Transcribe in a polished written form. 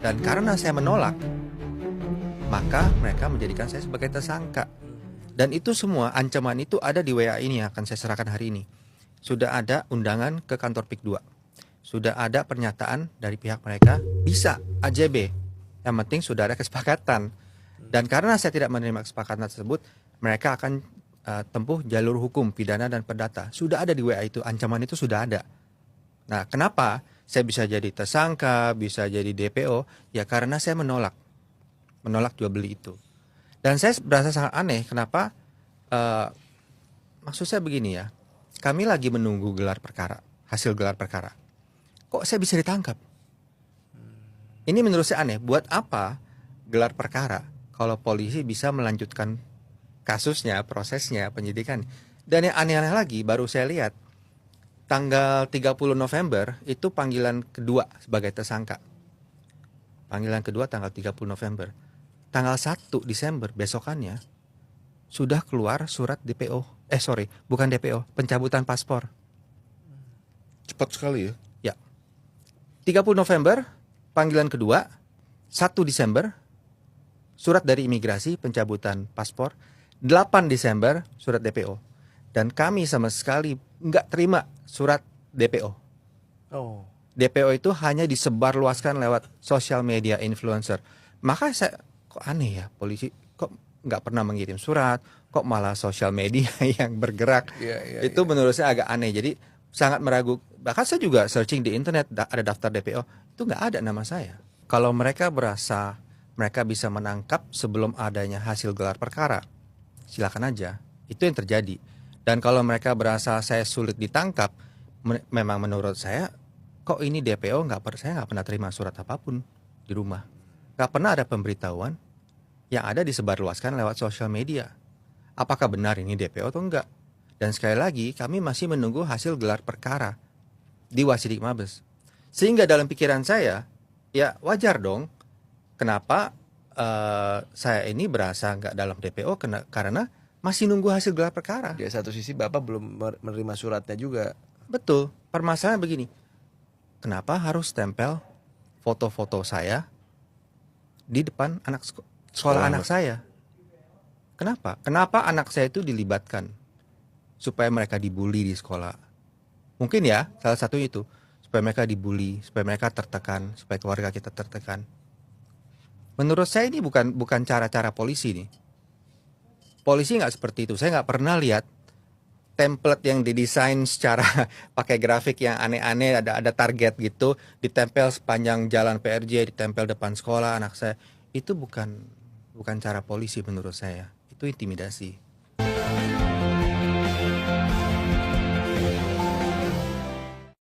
Dan karena saya menolak, maka mereka menjadikan saya sebagai tersangka. Dan itu semua, ancaman itu ada di WA ini yang akan saya serahkan hari ini. Sudah ada undangan ke kantor PIK 2. Sudah ada pernyataan dari pihak mereka, bisa AJB. Yang penting sudah ada kesepakatan. Dan karena saya tidak menerima kesepakatan tersebut, mereka akan tempuh jalur hukum, pidana dan perdata. Sudah ada di WA itu, ancaman itu sudah ada. Nah, kenapa saya bisa jadi tersangka, bisa jadi DPO? Ya karena saya menolak jual beli itu. Dan saya berasa sangat aneh, kenapa? Maksud saya begini ya, kami lagi menunggu gelar perkara, hasil gelar perkara. Kok saya bisa ditangkap? Ini menurut saya aneh. Buat apa gelar perkara kalau polisi bisa melanjutkan kasusnya, prosesnya, penyidikan? Dan yang aneh-aneh lagi, baru saya lihat tanggal 30 November itu panggilan kedua sebagai tersangka. Panggilan kedua tanggal 30 November. Tanggal 1 Desember besokannya sudah keluar surat DPO. Bukan DPO, pencabutan paspor. Cepat sekali ya. Ya. 30 November panggilan kedua, 1 Desember surat dari imigrasi pencabutan paspor, 8 Desember surat DPO. Dan kami sama sekali nggak terima surat DPO. Oh. DPO itu hanya disebarluaskan lewat sosial media influencer. Maka saya kok aneh ya, polisi kok nggak pernah mengirim surat, kok malah sosial media yang bergerak. Itu menurut saya agak aneh. Jadi sangat meragukan. Bahkan saya juga searching di internet, ada daftar DPO, itu nggak ada nama saya. Kalau mereka berasa mereka bisa menangkap sebelum adanya hasil gelar perkara, silakan aja. Itu yang terjadi. Dan kalau mereka berasa saya sulit ditangkap, memang menurut saya, kok ini DPO saya nggak pernah terima surat apapun di rumah. Nggak pernah ada pemberitahuan yang ada disebarluaskan lewat sosial media. Apakah benar ini DPO atau enggak? Dan sekali lagi, kami masih menunggu hasil gelar perkara di Wasidik Mabes. Sehingga dalam pikiran saya, ya wajar dong kenapa saya ini berasa nggak dalam DPO karena masih nunggu hasil gelar perkara. Di satu sisi Bapak belum menerima suratnya juga. Betul, permasalahan begini. Kenapa harus tempel foto-foto saya di depan sekolah anak saya? Kenapa? Kenapa anak saya itu dilibatkan? Supaya mereka dibully di sekolah. Mungkin ya, salah satu itu. Supaya mereka dibully, supaya mereka tertekan, supaya keluarga kita tertekan. Menurut saya ini bukan cara-cara polisi nih. Polisi nggak seperti itu. Saya nggak pernah lihat template yang didesain secara pakai grafik yang aneh-aneh, ada target gitu, ditempel sepanjang jalan PRJ, ditempel depan sekolah anak saya. Itu bukan cara polisi menurut saya. Itu intimidasi.